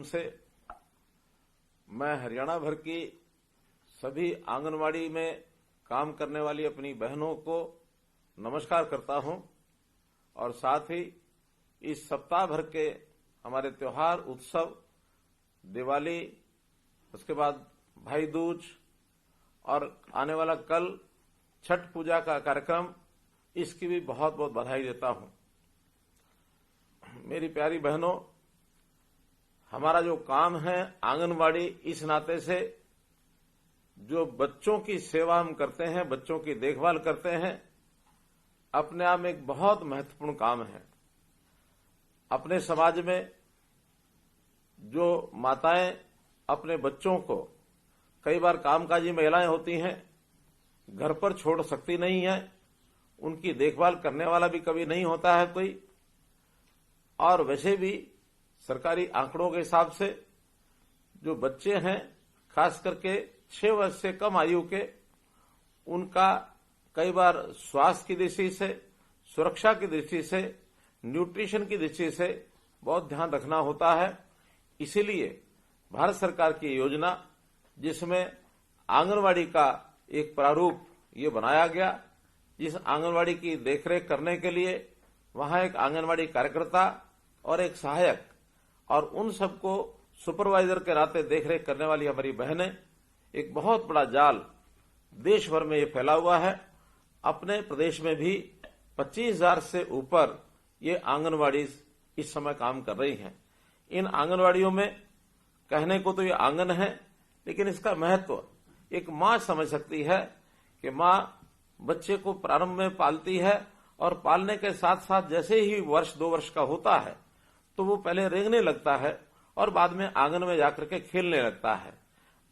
से मैं हरियाणा भर की सभी आंगनवाड़ी में काम करने वाली अपनी बहनों को नमस्कार करता हूं और साथ ही इस सप्ताह भर के हमारे त्योहार उत्सव दिवाली, उसके बाद भाई दूज और आने वाला कल छठ पूजा का कार्यक्रम, इसकी भी बहुत बहुत बधाई देता हूं। मेरी प्यारी बहनों, हमारा जो काम है आंगनवाड़ी, इस नाते से जो बच्चों की सेवा हम करते हैं, बच्चों की देखभाल करते हैं, अपने आप में एक बहुत महत्वपूर्ण काम है। अपने समाज में जो माताएं अपने बच्चों को, कई बार कामकाजी महिलाएं होती हैं, घर पर छोड़ सकती नहीं है, उनकी देखभाल करने वाला भी कभी नहीं होता है कोई। और वैसे भी सरकारी आंकड़ों के हिसाब से जो बच्चे हैं, खास करके 6 वर्ष से कम आयु के, उनका कई बार स्वास्थ्य की दृष्टि से, सुरक्षा की दृष्टि से, न्यूट्रिशन की दृष्टि से बहुत ध्यान रखना होता है। इसीलिए भारत सरकार की योजना, जिसमें आंगनवाड़ी का एक प्रारूप ये बनाया गया, जिस आंगनवाड़ी की देखरेख करने के लिए वहां एक आंगनवाड़ी कार्यकर्ता और एक सहायक और उन सबको सुपरवाइजर के नाते देखरेख करने वाली हमारी बहनें, एक बहुत बड़ा जाल देश भर में ये फैला हुआ है। अपने प्रदेश में भी 25,000 से ऊपर ये आंगनवाड़ी इस समय काम कर रही हैं। इन आंगनवाड़ियों में कहने को तो ये आंगन है, लेकिन इसका महत्व एक मां समझ सकती है कि मां बच्चे को प्रारंभ में पालती है और पालने के साथ साथ जैसे ही वर्ष 2 वर्ष का होता है तो वो पहले रेंगने लगता है और बाद में आंगन में जाकर के खेलने लगता है।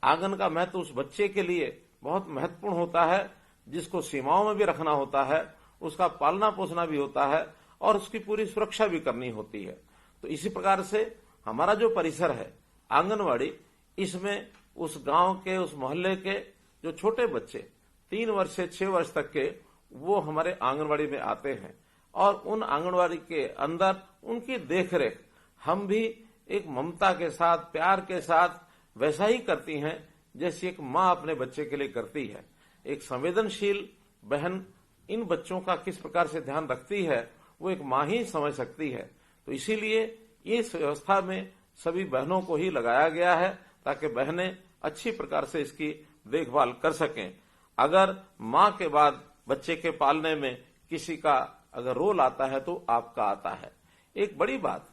आंगन का महत्व उस बच्चे के लिए बहुत महत्वपूर्ण होता है, जिसको सीमाओं में भी रखना होता है, उसका पालना पोसना भी होता है और उसकी पूरी सुरक्षा भी करनी होती है। तो इसी प्रकार से हमारा जो परिसर है आंगनवाड़ी, इसमें उस गांव के, उस मोहल्ले के जो छोटे बच्चे 3 वर्ष से 6 वर्ष तक के, वो हमारे आंगनवाड़ी में आते हैं और उन आंगनवाड़ी के अंदर उनकी देखरेख हम भी एक ममता के साथ, प्यार के साथ वैसा ही करती हैं जैसे एक मां अपने बच्चे के लिए करती है। एक संवेदनशील बहन इन बच्चों का किस प्रकार से ध्यान रखती है, वो एक मां ही समझ सकती है। तो इसीलिए इस व्यवस्था में सभी बहनों को ही लगाया गया है ताकि बहनें अच्छी प्रकार से इसकी देखभाल कर सकें। अगर मां के बाद बच्चे के पालने में किसी का अगर रोल आता है तो आपका आता है। एक बड़ी बात,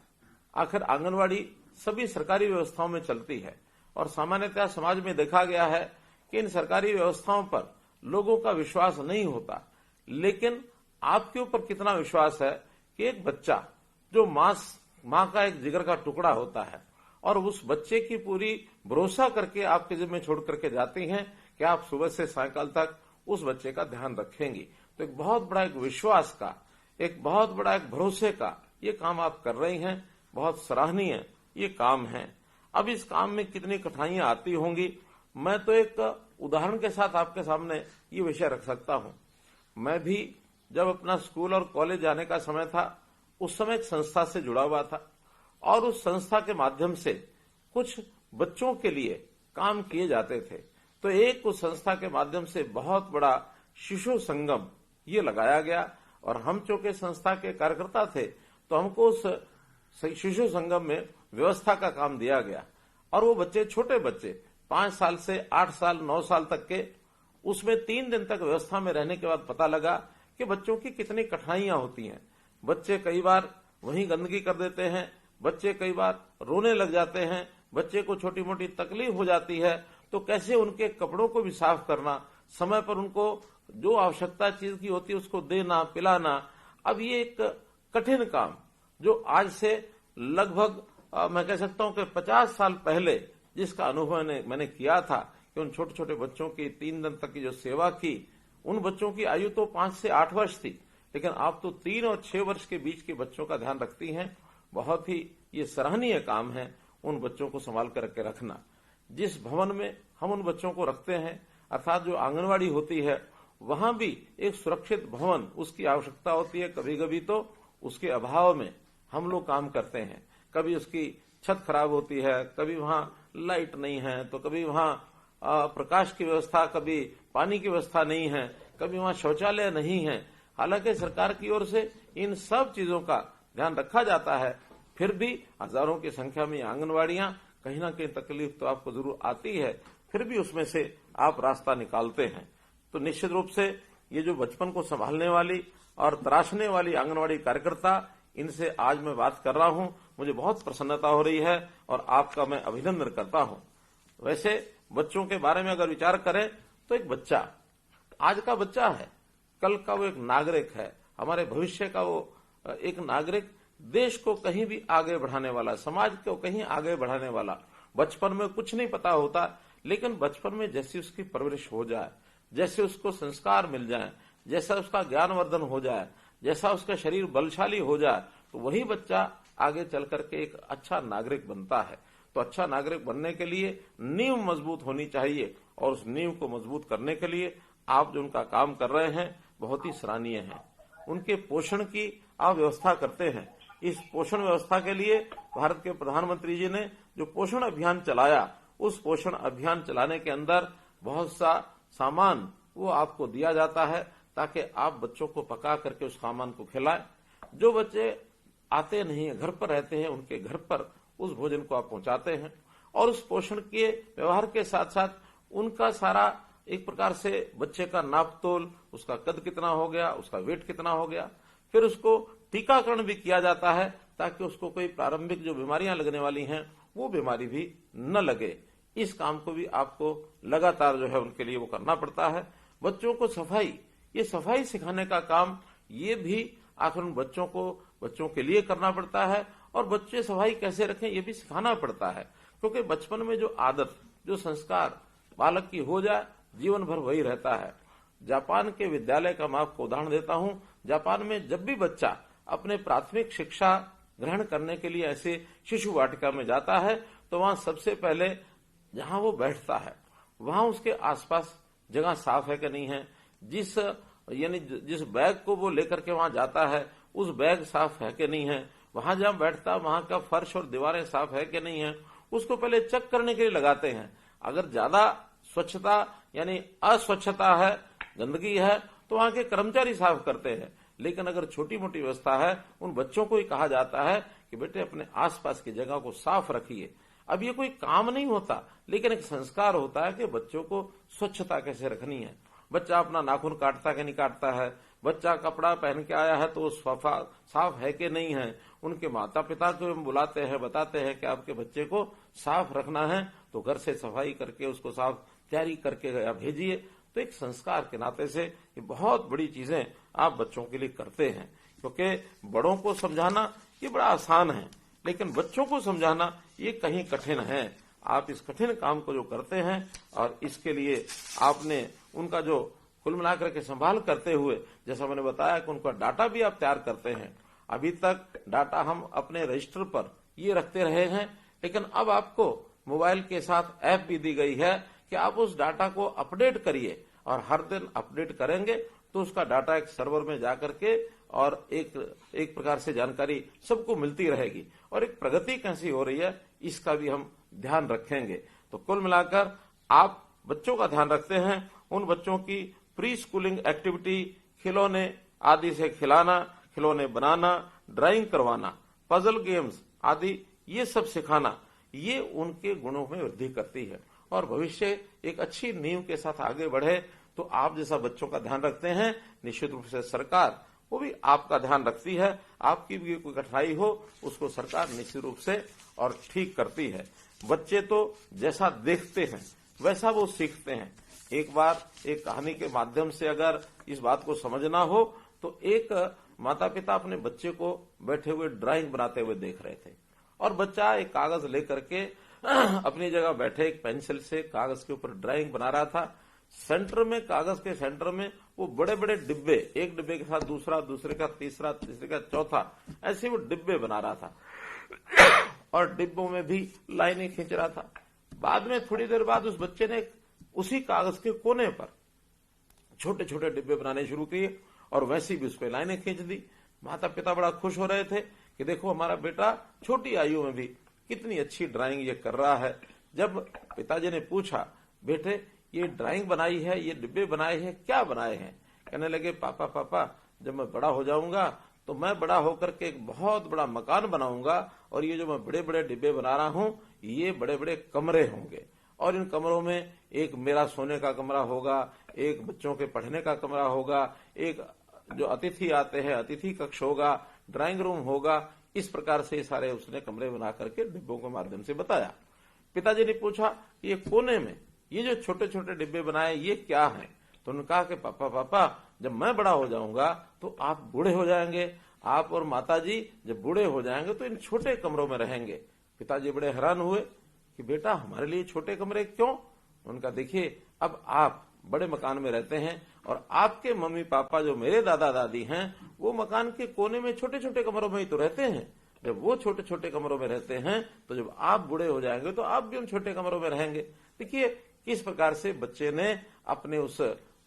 आखिर आंगनवाड़ी सभी सरकारी व्यवस्थाओं में चलती है और सामान्यतः समाज में देखा गया है कि इन सरकारी व्यवस्थाओं पर लोगों का विश्वास नहीं होता। लेकिन आपके ऊपर कितना विश्वास है कि एक बच्चा जो मां का एक जिगर का टुकड़ा होता है और उस बच्चे की पूरी भरोसा करके आपके जिम्मे छोड़ करके जाती हैं कि आप सुबह से सायकाल तक उस बच्चे का ध्यान रखेंगी। तो एक बहुत बड़ा एक विश्वास का, एक बहुत बड़ा एक भरोसे का ये काम आप कर रही हैं। बहुत सराहनीय ये काम है। अब इस काम में कितनी कठिनाइयां आती होंगी, मैं तो एक उदाहरण के साथ आपके सामने ये विषय रख सकता हूं। मैं भी जब अपना स्कूल और कॉलेज जाने का समय था, उस समय एक संस्था से जुड़ा हुआ था और उस संस्था के माध्यम से कुछ बच्चों के लिए काम किए जाते थे। तो एक उस संस्था के माध्यम से बहुत बड़ा शिशु संगम ये लगाया गया और हम चूंकि संस्था के कार्यकर्ता थे तो हमको उस शिशु संगम में व्यवस्था का काम दिया गया और वो बच्चे, छोटे बच्चे 5 साल से 8 साल 9 साल तक के, उसमें 3 दिन तक व्यवस्था में रहने के बाद पता लगा कि बच्चों की कितनी कठिनाइयां होती हैं। बच्चे कई बार वहीं गंदगी कर देते हैं, बच्चे कई बार रोने लग जाते हैं, बच्चे को छोटी मोटी तकलीफ हो जाती है, तो कैसे उनके कपड़ों को भी साफ करना, समय पर उनको जो आवश्यकता चीज की होती है उसको देना, पिलाना। अब ये एक कठिन काम जो आज से लगभग मैं कह सकता हूं कि 50 साल पहले जिसका अनुभव मैंने किया था कि उन छोटे छोटे बच्चों की 3 दिन तक की जो सेवा की, उन बच्चों की आयु तो 5 से 8 वर्ष थी, लेकिन आप तो 3 और 6 वर्ष के बीच के बच्चों का ध्यान रखती हैं। बहुत ही ये सराहनीय काम है उन बच्चों को संभाल कर के रखना। जिस भवन में हम उन बच्चों को रखते हैं, अर्थात जो आंगनवाड़ी होती है, वहां भी एक सुरक्षित भवन उसकी आवश्यकता होती है। कभी कभी तो उसके अभाव में हम लोग काम करते हैं, कभी उसकी छत खराब होती है, कभी वहां लाइट नहीं है, तो कभी वहां प्रकाश की व्यवस्था, कभी पानी की व्यवस्था नहीं है, कभी वहां शौचालय नहीं है। हालांकि सरकार की ओर से इन सब चीजों का ध्यान रखा जाता है, फिर भी हजारों की संख्या में आंगनवाड़ियां, कहीं ना कहीं तकलीफ तो आपको जरूर आती है, फिर भी उसमें से आप रास्ता निकालते हैं। तो निश्चित रूप से ये जो बचपन को संभालने वाली और तराशने वाली आंगनवाड़ी कार्यकर्ता, इनसे आज मैं बात कर रहा हूं, मुझे बहुत प्रसन्नता हो रही है और आपका मैं अभिनंदन करता हूं। वैसे बच्चों के बारे में अगर विचार करें तो एक बच्चा आज का बच्चा है, कल का वो एक नागरिक है, हमारे भविष्य का वो एक नागरिक, देश को कहीं भी आगे बढ़ाने वाला, समाज को कहीं आगे बढ़ाने वाला। बचपन में कुछ नहीं पता होता, लेकिन बचपन में जैसी उसकी परवरिश हो जाए, जैसे उसको संस्कार मिल जाए, जैसा उसका ज्ञानवर्धन हो जाए, जैसा उसका शरीर बलशाली हो जाए, तो वही बच्चा आगे चल करके एक अच्छा नागरिक बनता है। तो अच्छा नागरिक बनने के लिए नींव मजबूत होनी चाहिए, और उस नींव को मजबूत करने के लिए आप जो उनका काम कर रहे हैं बहुत ही सराहनीय है। उनके पोषण की आप व्यवस्था करते हैं। इस पोषण व्यवस्था के लिए भारत के प्रधानमंत्री जी ने जो पोषण अभियान चलाया, उस पोषण अभियान चलाने के अंदर बहुत सा सामान वो आपको दिया जाता है, ताकि आप बच्चों को पका करके उस सामान को खिलाएं। जो बच्चे आते नहीं है, घर पर रहते हैं, उनके घर पर उस भोजन को आप पहुंचाते हैं, और उस पोषण के व्यवहार के साथ साथ उनका सारा एक प्रकार से बच्चे का नापतोल, उसका कद कितना हो गया, उसका वेट कितना हो गया, फिर उसको टीकाकरण भी किया जाता है, ताकि उसको कोई प्रारंभिक जो बीमारियां लगने वाली हैं वो बीमारी भी न लगे। इस काम को भी आपको लगातार जो है उनके लिए वो करना पड़ता है। बच्चों को सफाई, ये सफाई सिखाने का काम, ये भी आखिर बच्चों के लिए करना पड़ता है, और बच्चे सफाई कैसे रखें ये भी सिखाना पड़ता है, क्योंकि बचपन में जो आदत, जो संस्कार बालक की हो जाए, जीवन भर वही रहता है। जापान के विद्यालय का मैं आपको उदाहरण देता हूं। जापान में जब भी बच्चा अपने प्राथमिक शिक्षा ग्रहण करने के लिए ऐसे शिशु वाटिका में जाता है, तो वहां सबसे पहले जहां वो बैठता है, वहां उसके आसपास जगह साफ है कि नहीं है, जिस बैग को वो लेकर के वहां जाता है, उस बैग साफ है कि नहीं है, वहां जहां बैठता वहां का फर्श और दीवारें साफ है कि नहीं है, उसको पहले चेक करने के लिए लगाते हैं। अगर ज्यादा स्वच्छता यानी अस्वच्छता है, गंदगी है, तो वहां के कर्मचारी साफ करते हैं। लेकिन अगर छोटी मोटी व्यवस्था है, उन बच्चों को ही कहा जाता है कि बेटे अपने आसपास की जगह को साफ रखिए। अब ये कोई काम नहीं होता, लेकिन एक संस्कार होता है कि बच्चों को स्वच्छता कैसे रखनी है। बच्चा अपना नाखून काटता कि नहीं काटता है, बच्चा कपड़ा पहन के आया है तो वो साफ है कि नहीं है। उनके माता पिता को हम बुलाते हैं, बताते हैं कि आपके बच्चे को साफ रखना है, तो घर से सफाई करके उसको साफ तैयारी करके भेजिए। तो एक संस्कार के नाते से ये बहुत बड़ी चीजें आप बच्चों के लिए करते हैं, क्योंकि बड़ों को समझाना ये बड़ा आसान है, लेकिन बच्चों को समझाना ये कहीं कठिन है। आप इस कठिन काम को जो करते हैं, और इसके लिए आपने उनका जो कुल मिलाकर के संभाल करते हुए, जैसा मैंने बताया कि उनका डाटा भी आप तैयार करते हैं। अभी तक डाटा हम अपने रजिस्टर पर ये रखते रहे हैं, लेकिन अब आपको मोबाइल के साथ ऐप भी दी गई है कि आप उस डाटा को अपडेट करिए, और हर दिन अपडेट करेंगे तो उसका डाटा एक सर्वर में जाकर के और एक प्रकार से जानकारी सबको मिलती रहेगी, और एक प्रगति कैसी हो रही है इसका भी हम ध्यान रखेंगे। तो कुल मिलाकर आप बच्चों का ध्यान रखते हैं, उन बच्चों की प्री स्कूलिंग एक्टिविटी, खिलौने आदि से खिलाना, खिलौने बनाना, ड्राइंग करवाना, पजल गेम्स आदि ये सब सिखाना, ये उनके गुणों में वृद्धि करती है, और भविष्य एक अच्छी नींव के साथ आगे बढ़े। तो आप जैसा बच्चों का ध्यान रखते हैं, निश्चित रूप से सरकार वो भी आपका ध्यान रखती है। आपकी भी कोई कठिनाई हो उसको सरकार निश्चित रूप से और ठीक करती है। बच्चे तो जैसा देखते हैं वैसा वो सीखते हैं। एक बार एक कहानी के माध्यम से अगर इस बात को समझना हो, तो एक माता पिता अपने बच्चे को बैठे हुए ड्राइंग बनाते हुए देख रहे थे, और बच्चा एक कागज लेकर के अपनी जगह बैठे एक पेंसिल से कागज के ऊपर ड्राइंग बना रहा था। सेंटर में, कागज के सेंटर में वो बड़े बड़े डिब्बे, एक डिब्बे के साथ दूसरा, दूसरे का तीसरा, तीसरे का चौथा, ऐसे वो डिब्बे बना रहा था, और डिब्बों में भी लाइनें खींच रहा था। बाद में थोड़ी देर बाद उस बच्चे ने उसी कागज के कोने पर छोटे छोटे डिब्बे बनाने शुरू किए, और वैसे भी उस पर लाइनें खींच दी। माता पिता बड़ा खुश हो रहे थे कि देखो हमारा बेटा छोटी आयु में भी कितनी अच्छी ड्राइंग ये कर रहा है। जब पिताजी ने पूछा, बेटे ये ड्राइंग बनाई है, ये डिब्बे बनाए हैं, क्या बनाए हैं? कहने लगे, पापा पापा जब मैं बड़ा हो जाऊंगा तो मैं बड़ा होकर के एक बहुत बड़ा मकान बनाऊंगा और ये जो मैं बड़े बड़े डिब्बे बना रहा हूं ये बड़े बड़े कमरे होंगे और इन कमरों में एक मेरा सोने का कमरा होगा, एक बच्चों के पढ़ने का कमरा होगा, एक जो अतिथि आते हैं अतिथि कक्ष होगा, ड्राइंग रूम होगा। इस प्रकार से सारे उसने कमरे बना करके डिब्बों के माध्यम से बताया। पिताजी ने पूछा, ये कोने में ये जो छोटे छोटे डिब्बे बनाए ये क्या है? तो उन्होंने कहा कि पापा पापा जब मैं बड़ा हो जाऊंगा तो आप बूढ़े हो जाएंगे, आप और माताजी जब बूढ़े हो जाएंगे तो इन छोटे कमरों में रहेंगे। पिताजी बड़े हैरान हुए कि बेटा हमारे लिए छोटे कमरे क्यों? उनका देखिए अब आप बड़े मकान में रहते हैं और आपके मम्मी पापा जो मेरे दादा दादी हैं वो मकान के कोने में छोटे छोटे कमरों में ही तो रहते हैं। जब वो छोटे छोटे कमरों में रहते हैं तो जब आप बूढ़े हो जाएंगे तो आप भी उन छोटे कमरों में रहेंगे। देखिए किस प्रकार से बच्चे ने अपने उस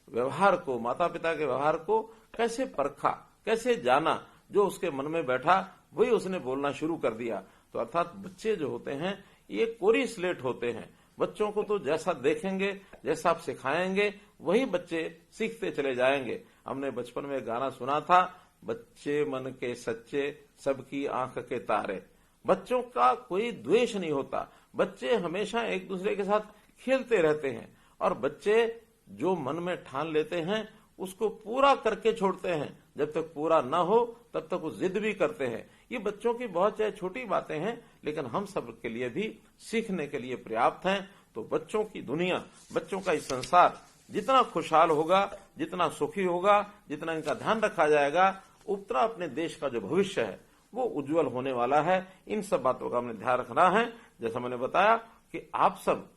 व्यवहार को, माता पिता के व्यवहार को कैसे परखा, कैसे जाना, जो उसके मन में बैठा वही उसने बोलना शुरू कर दिया। तो अर्थात बच्चे जो होते हैं ये कोरी स्लेट होते हैं। बच्चों को तो जैसा देखेंगे, जैसा आप सिखाएंगे वही बच्चे सीखते चले जाएंगे। हमने बचपन में गाना सुना था, बच्चे मन के सच्चे सबकी आंख के तारे। बच्चों का कोई द्वेष नहीं होता, बच्चे हमेशा एक दूसरे के साथ खेलते रहते हैं और बच्चे जो मन में ठान लेते हैं उसको पूरा करके छोड़ते हैं। जब तक पूरा न हो तब तक वो जिद भी करते हैं। ये बच्चों की बहुत चाहे छोटी बातें हैं लेकिन हम सब के लिए भी सीखने के लिए पर्याप्त हैं। तो बच्चों की दुनिया, बच्चों का इस संसार जितना खुशहाल होगा, जितना सुखी होगा, जितना इनका ध्यान रखा जाएगा, उतना अपने देश का जो भविष्य है वो उज्जवल होने वाला है। इन सब बातों का हमने ध्यान रखना है। जैसा मैंने बताया कि आप सब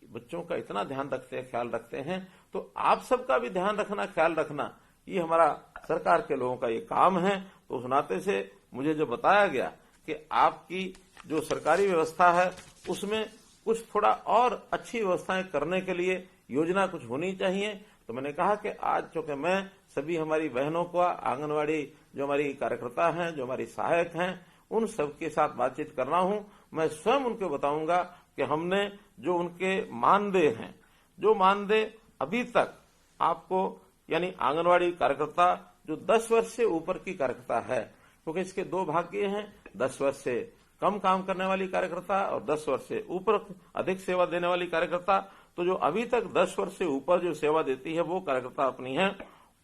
बच्चों का इतना ध्यान रखते हैं, ख्याल रखते हैं, तो आप सबका भी ध्यान रखना, ख्याल रखना, ये हमारा सरकार के लोगों का ये काम है। तो उस नाते से मुझे जो बताया गया कि आपकी जो सरकारी व्यवस्था है उसमें कुछ थोड़ा और अच्छी व्यवस्थाएं करने के लिए योजना कुछ होनी चाहिए। तो मैंने कहा कि आज चूंकि मैं सभी हमारी बहनों को, आंगनवाड़ी जो हमारी कार्यकर्ता हैं, जो हमारी सहायक हैं, उन सबके साथ बातचीत कर रहा हूं, मैं स्वयं उनको बताऊंगा कि हमने जो उनके मानदेय हैं, जो मानदेय अभी तक आपको यानी आंगनवाड़ी कार्यकर्ता जो 10 वर्ष से ऊपर की कार्यकर्ता है, क्योंकि इसके दो भाग ये हैं, 10 वर्ष से कम काम करने वाली कार्यकर्ता और 10 वर्ष से ऊपर अधिक सेवा देने वाली कार्यकर्ता। तो जो अभी तक 10 वर्ष से ऊपर जो सेवा देती है वो कार्यकर्ता अपनी है,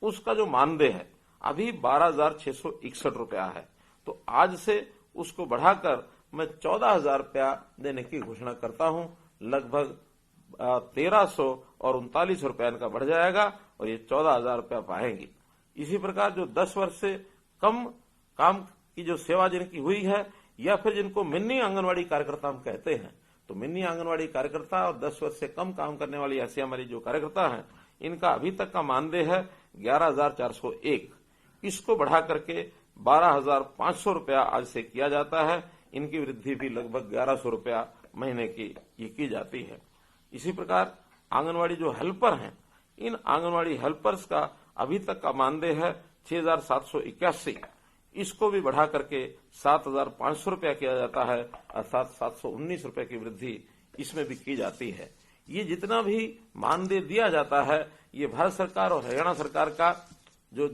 उसका जो मानदेय है अभी 12,661 रुपया है। तो आज से उसको बढ़ाकर मैं 14,000 रुपया देने की घोषणा करता हूं। लगभग 1,339 रुपया इनका बढ़ जाएगा और ये 14,000 रुपया पाएंगी। इसी प्रकार जो 10 वर्ष से कम काम की जो सेवा जिनकी हुई है या फिर जिनको मिनी आंगनवाड़ी कार्यकर्ता हम कहते हैं, तो मिनी आंगनवाड़ी कार्यकर्ता और 10 वर्ष से कम काम करने वाली ऐसी हमारी जो कार्यकर्ता हैं, इनका अभी तक का मानदेय है 11,401। इसको बढ़ा करके 12,500 रुपया आज से किया जाता है। इनकी वृद्धि भी लगभग 1,100 रुपया महीने की जाती है। इसी प्रकार आंगनवाड़ी जो हेल्पर हैं, इन आंगनवाड़ी हेल्पर्स का अभी तक का मानदेय है 6,781। इसको भी बढ़ा करके 7,500 रुपया किया जाता है, अर्थात 719 रुपये की वृद्धि इसमें भी की जाती है। ये जितना भी मानदेय दिया जाता है ये भारत सरकार और हरियाणा सरकार का जो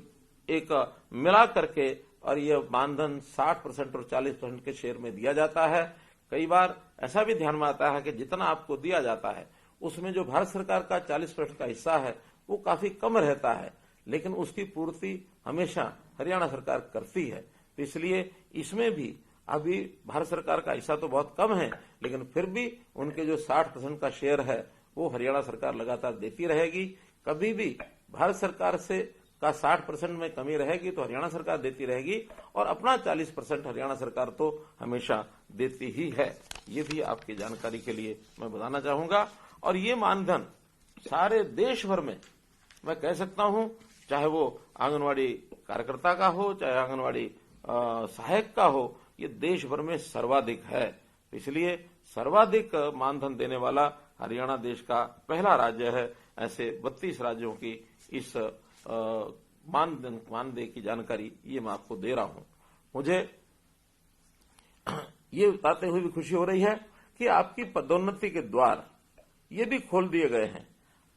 एक मिला करके, और ये मानधन 60% और 40% के शेयर में दिया जाता है। कई बार ऐसा भी ध्यान में आता है कि जितना आपको दिया जाता है उसमें जो भारत सरकार का 40% का हिस्सा है वो काफी कम रहता है, लेकिन उसकी पूर्ति हमेशा हरियाणा सरकार करती है। तो इसलिए इसमें भी अभी भारत सरकार का हिस्सा तो बहुत कम है, लेकिन फिर भी उनके जो 60% का शेयर है वो हरियाणा सरकार लगातार देती रहेगी। कभी भी भारत सरकार से का 60% में कमी रहेगी तो हरियाणा सरकार देती रहेगी, और अपना 40% हरियाणा सरकार तो हमेशा देती ही है। ये भी आपकी जानकारी के लिए मैं बताना चाहूंगा। और ये मानधन सारे देश भर में मैं कह सकता हूं, चाहे वो आंगनवाड़ी कार्यकर्ता का हो, चाहे आंगनवाड़ी सहायक का हो, ये देश भर में सर्वाधिक है। इसलिए सर्वाधिक मानधन देने वाला हरियाणा देश का पहला राज्य है। ऐसे 32 राज्यों की इस मानदेय की जानकारी ये मैं आपको दे रहा हूं। मुझे ये बताते हुए भी खुशी हो रही है कि आपकी पदोन्नति के द्वार ये भी खोल दिए गए हैं।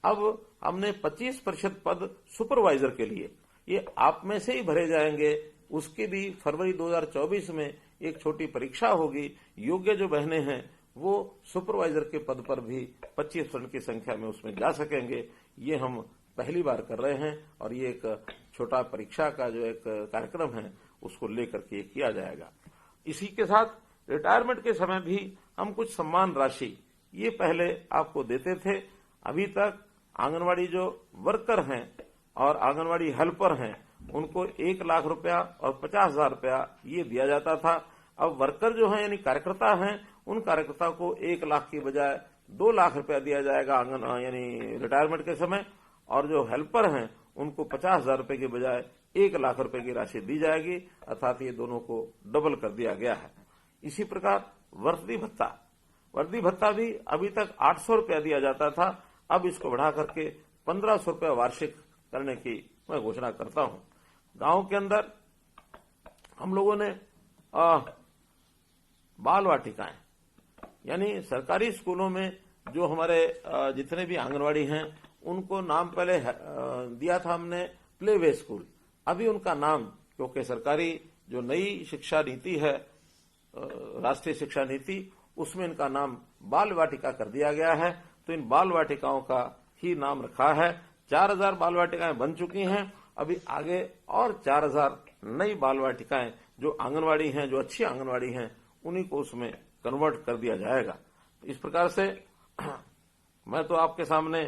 अब हमने 25% पद सुपरवाइजर के लिए, ये आप में से ही भरे जाएंगे। उसकी भी फरवरी 2024 में एक छोटी परीक्षा होगी। योग्य जो बहनें हैं वो सुपरवाइजर के पद पर भी 25% की संख्या में उसमें जा सकेंगे। ये हम पहली बार कर रहे हैं और ये एक छोटा परीक्षा का जो एक कार्यक्रम है उसको लेकर के किया जाएगा। इसी के साथ रिटायरमेंट के समय भी हम कुछ सम्मान राशि ये पहले आपको देते थे। अभी तक आंगनवाड़ी जो वर्कर हैं और आंगनवाड़ी हेल्पर हैं उनको 1 लाख रुपया और 50,000 रुपया ये दिया जाता था। अब वर्कर जो हैं यानी कार्यकर्ता हैं उन कार्यकर्ता को 1 लाख की बजाय 2 लाख रुपया दिया जाएगा यानी रिटायरमेंट के समय, और जो हेल्पर हैं उनको 50,000 रुपये की बजाय 1 लाख रुपए की राशि दी जाएगी, अर्थात ये दोनों को डबल कर दिया गया है। इसी प्रकार वर्दी भत्ता भी अभी तक 800 रुपया दिया जाता था, अब इसको बढ़ा करके 1500 रुपया वार्षिक करने की मैं घोषणा करता हूं। गांव के अंदर हम लोगों ने बाल वाटिकाएं यानी सरकारी स्कूलों में जो हमारे जितने भी आंगनवाड़ी हैं उनको नाम पहले दिया था हमने प्ले वे स्कूल। अभी उनका नाम, क्योंकि सरकारी जो नई शिक्षा नीति है राष्ट्रीय शिक्षा नीति, उसमें इनका नाम बाल वाटिका कर दिया गया है, तो इन बाल वाटिकाओं का ही नाम रखा है। 4000 बाल वाटिकाएं बन चुकी हैं, अभी आगे और 4000 नई बाल वाटिकाएं जो आंगनवाड़ी हैं, जो अच्छी आंगनवाड़ी हैं, उन्हीं को उसमें कन्वर्ट कर दिया जाएगा। इस प्रकार से मैं तो आपके सामने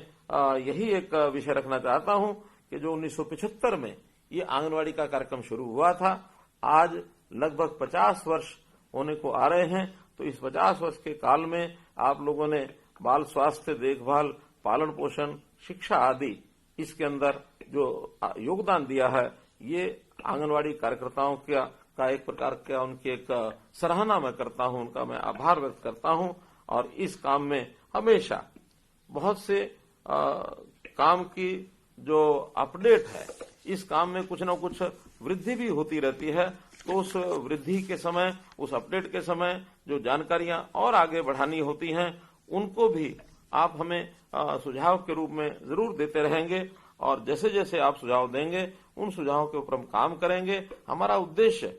यही एक विषय रखना चाहता हूं कि जो 1975 में ये आंगनवाड़ी का कार्यक्रम शुरू हुआ था, आज लगभग 50 वर्ष होने को आ रहे हैं। तो इस 50 वर्ष के काल में आप लोगों ने बाल स्वास्थ्य देखभाल, पालन पोषण, शिक्षा आदि इसके अंदर जो योगदान दिया है, ये आंगनवाड़ी कार्यकर्ताओं का एक प्रकार का उनकी एक सराहना मैं करता हूं, उनका मैं आभार व्यक्त करता हूं। और इस काम में हमेशा बहुत से काम की जो अपडेट है, इस काम में कुछ न कुछ वृद्धि भी होती रहती है। तो उस वृद्धि के समय, उस अपडेट के समय जो जानकारियां और आगे बढ़ानी होती हैं, उनको भी आप हमें सुझाव के रूप में जरूर देते रहेंगे। और जैसे जैसे आप सुझाव देंगे उन सुझावों के ऊपर हम काम करेंगे। हमारा उद्देश्य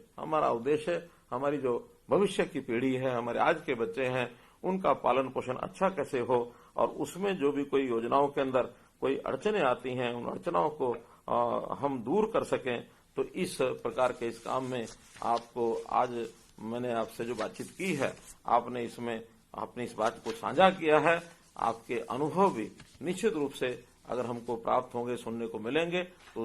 हमारी जो भविष्य की पीढ़ी है, हमारे आज के बच्चे हैं, उनका पालन पोषण अच्छा कैसे हो, और उसमें जो भी कोई योजनाओं के अंदर कोई अड़चने आती हैं, उन अड़चनाओं को हम दूर कर सकें। तो इस प्रकार के इस काम में आपको आज मैंने आपसे जो बातचीत की है, आपने इसमें अपनी इस बात को साझा किया है। आपके अनुभव भी निश्चित रूप से अगर हमको प्राप्त होंगे, सुनने को मिलेंगे, तो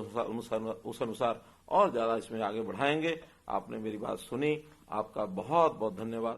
उस अनुसार और ज्यादा इसमें आगे बढ़ाएंगे। आपने मेरी बात सुनी, आपका बहुत बहुत धन्यवाद।